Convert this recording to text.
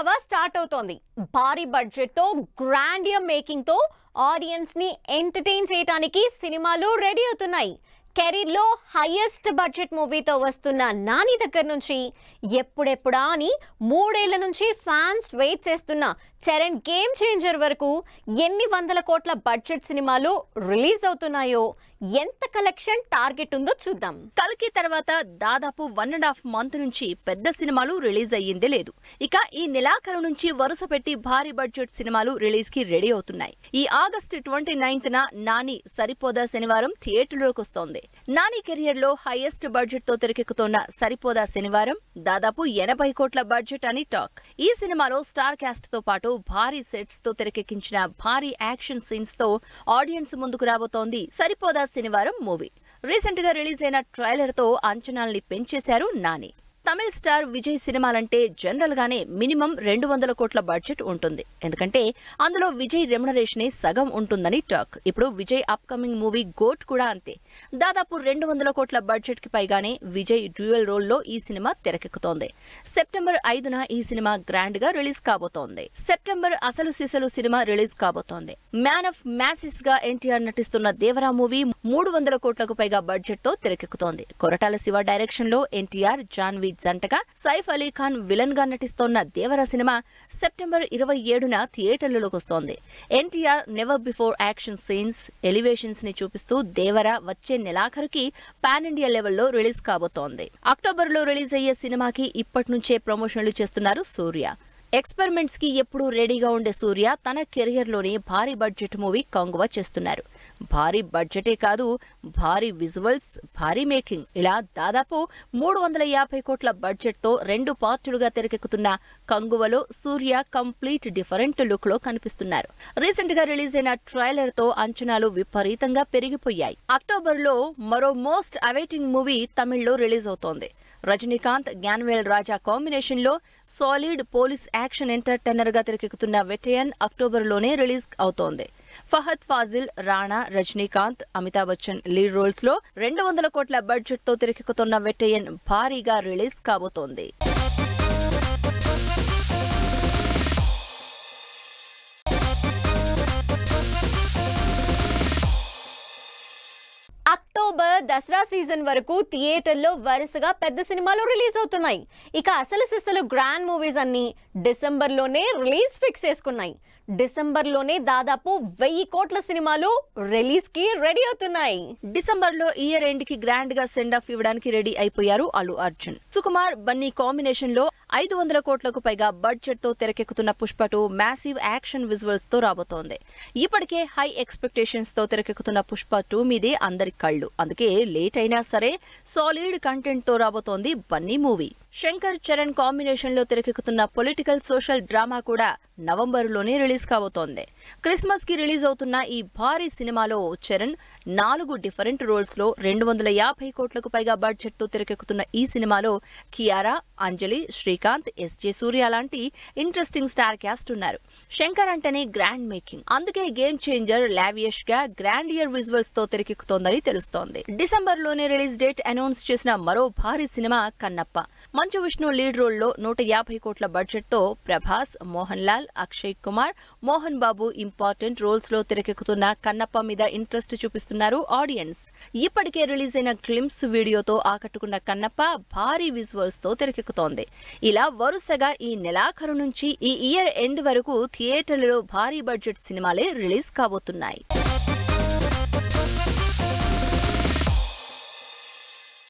హవా స్టార్ట్ అవుతోంది. భారీ బడ్జెట్ తో గ్రాండియర్ మేకింగ్ తో ఆడియన్స్ ని ఎంటర్టైన్ చేయడానికి సినిమాలు రెడీ అవుతున్నాయి. కెరీర్ లో హైయెస్ట్ బడ్జెట్ మూవీతో వస్తున్న నాని దగ్గర నుంచి ఎప్పుడెప్పుడా అని 3 ఏళ్ల నుంచి ఫ్యాన్స్ వెయిట్ చేస్తున్న చరణ్ గేమ్ చేంజర్ వరకు ఎన్ని వందల కోట్ల బడ్జెట్ సినిమాలు రిలీజ్ అవుతున్నాయో, ఎంత కలెక్షన్ టార్గెట్ ఉందో చూద్దాం. కల్కి తర్వాత దాదాపు 1.5 మంత్ నుంచి పెద్ద సినిమాలు రిలీజ్ అయ్యిందే లేదు. ఇక ఈ నెలాఖరు నుంచి వరుస పెట్టి భారీ బడ్జెట్ సినిమాలు రిలీజ్ కి రెడీ అవుతున్నాయి. ఈ ఆగస్టు 29న నాని సరిపోదా శనివారం థియేటర్లోకి వస్తోంది. నాని కెరియర్ లో హైయెస్ట్ బడ్జెట్ తో తెరకెక్కుతున్న సరిపోదా శనివారం దాదాపు 80 కోట్ల బడ్జెట్ అని టాక్. ఈ సినిమాలో స్టార్ కాస్ట్ తో పాటు భారీ సెట్స్ తో తెరకెక్కించిన భారీ యాక్షన్ సీన్స్ తో ఆడియన్స్ ముందుకు రాబోతోంది సరిపోదా శనివారం మూవీ. రీసెంట్ గా రిలీజ్ అయిన ట్రైలర్ తో అంచనాల్ని పెంచేశారు నాని. తమిళ స్టార్ విజయ్ సినిమాలంటే జనరల్ గానే మినిమం 200 కోట్ల బడ్జెట్ ఉంటుంది. ఎందుకంటే అందులో విజయ్ రెమ్యునరేషన్ సగం ఉంటుందని టాక్. ఇప్పుడు Vijay up coming movie GOAT కూడా అంతే. దాదాపు 200 కోట్ల బడ్జెట్ కి పైగానే విజయ్ డ్యూయల్ రోల్ లో ఈ సినిమా తెరకెక్కుతోంది. సెప్టెంబర్ 5న ఈ సినిమా గ్రాండ్ గా రిలీజ్ కాబోతోంది. సెప్టెంబర్ అసలు సిసలు సినిమా రిలీజ్ కాబోతోంది. మ్యాన్ ఆఫ్ మ్యాసిస్ గా ఎన్టీఆర్ నటిస్తున్న దేవరా మూవీ 300 కోట్లకు పైగా బడ్జెట్ తో తెరకెక్కుతోంది. కొరటాల శివ డైరెక్షన్ లో ఎన్టీఆర్, జాన్వీ జంటగా సైఫ్ అలీ ఖాన్ విలన్ గా నటిస్తోన్న దేవరా సినిమా సెప్టెంబర్ 27న థియేటర్లలోకి వస్తోంది. NTR never before action scenes, elevations ని చూపిస్తూ దేవరా వచ్చే నెలాఖరుకి పాన్ ఇండియా లెవెల్లో రిలీజ్ కాబోతోంది. అక్టోబర్ లో రిలీజ్ అయ్యే సినిమాకి ఇప్పటి నుంచే ప్రమోషన్లు చేస్తున్నారు సూర్య. ఎక్స్పెరిమెంట్స్ కి ఎప్పుడూ రెడీగా ఉండే సూర్య తన కెరియర్ లోనే భారీ బడ్జెట్ మూవీ కంగువ చేస్తున్నారు. భారీ బడ్జెటే కాదు, భారీ విజువల్స్, భారీ మేకింగ్, ఇలా దాదాపు 350 కోట్ల బడ్జెట్ తో 2 పార్టులుగా తెరకెక్కుతున్న కంగువలో సూర్య కంప్లీట్ డిఫరెంట్ లుక్ లో కనిపిస్తున్నారు. రీసెంట్ గా రిలీజ్ అయిన ట్రైలర్ తో అంచనాలు విపరీతంగా పెరిగిపోయాయి. అక్టోబర్ లో మరో మోస్ట్ అవైటింగ్ మూవీ తమిళ్లో రిలీజ్ అవుతోంది. రజనీకాంత్, జ్ఞానవేల్ రాజా కాంబినేషన్ లో సాలిడ్ పోలీస్ యాక్షన్ ఎంటర్టైనర్ గా తెరకెక్కుతున్న వెటయన్ అక్టోబర్ లోనే రిలీజ్ అవుతోంది. ఫహద్ ఫాజిల్, రాణా, రజనీకాంత్, అమితాబ్ బచ్చన్ లీడ్ రోల్స్ లో 200 కోట్ల బడ్జెట్ తో తెరకెక్కుతున్న వెటయన్ భారీగా రిలీజ్ కాబోతోంది. అక్టోబర్ దసరా సీజన్ వరకు థియేటర్లో వరుసగా పెద్ద సినిమాలు రిలీజ్ అవుతున్నాయి. ఇక అసలు సిసలు గ్రాండ్ మూవీస్ అన్ని డిసెంబర్లోనే రిలీజ్ ఫిక్స్ చేసుకున్నాయి. డిసెంబర్లోనే దాదాపు 1000 కోట్ల సినిమాలు రిలీజ్ కి రెడీ అవుతున్నాయి. డిసెంబర్ లో ఇయర్ ఎండ్ కి గ్రాండ్ గా సెండ్ ఆఫ్ ఇవ్వడానికి రెడీ అయిపోయారు అల్లు అర్జున్. సుకుమార్, బన్నీ కాంబినేషన్ లో 500 కోట్లకు పైగా బడ్జెట్ తో తెరకెక్కుతున్న పుష్ప 2 మ్యాసివ్ యాక్షన్ విజువల్స్ తో రాబోతోంది. ఇప్పటికే హై ఎక్స్పెక్టేషన్స్ తో తెరకెక్కుతున్న పుష్ప 2 మీదే అందరి కళ్ళు. అందుకే లేట్ అయినా సరే సాలిడ్ కంటెంట్ తో రాబోతోంది బన్నీ మూవీ. శంకర్, చరణ్ కాంబినేషన్ లో తెరకెక్కుతున్న పొలిటికల్ సోషల్ డ్రామా కూడా నవంబర్ లోనే రిలీజ్ కాబోతోంది. క్రిస్మస్ కి రిలీజ్ అవుతున్న ఈ భారీ సినిమాలో చరణ్ 4 డిఫరెంట్ రోల్స్ లో 250 కోట్లకు పైగా బడ్జెట్ తో తెరకెక్కుతున్న ఈ సినిమాలో కియారా, అంజలి, శ్రీకాంత్, ఎస్జే సూర్య లాంటి ఇంట్రెస్టింగ్ స్టార్ క్యాస్ట్ ఉన్నారు. శంకర్ అంటేనే గ్రాండ్ మేకింగ్. అందుకే గేమ్ చేంజర్ లావియష్ గా గ్రాండియర్ విజువల్స్ తో తెరకెక్కుతోందని తెలుస్తోంది. డిసెంబర్ లోనే రిలీజ్ డేట్ అనౌన్స్ చేసిన మరో భారీ cinema Kannappa. Manchu Vishnu lead role లో 150 కోట్ల బడ్జెట్ తో ప్రభాస్, మోహన్ లాల్, అక్షయ్ కుమార్, మోహన్ బాబు ఇంపార్టెంట్ రోల్స్ లో తెరకెక్కుతున్న కన్నప్ప మీద ఇంట్రెస్ట్ చూపిస్తున్నారు ఆడియన్స్. ఇప్పటికే రిలీజ్ అయిన గ్లింప్స్ వీడియోతో ఆకట్టుకున్న కన్నప్ప భారీ విజువల్స్ తో తెరకెక్కుతోంది. ఇలా వరుసగా ఈ నెలాఖరు నుంచి ఈ ఇయర్ ఎండ్ వరకు థియేటర్లలో భారీ బడ్జెట్ సినిమాలే రిలీజ్ కాబోతున్నాయి.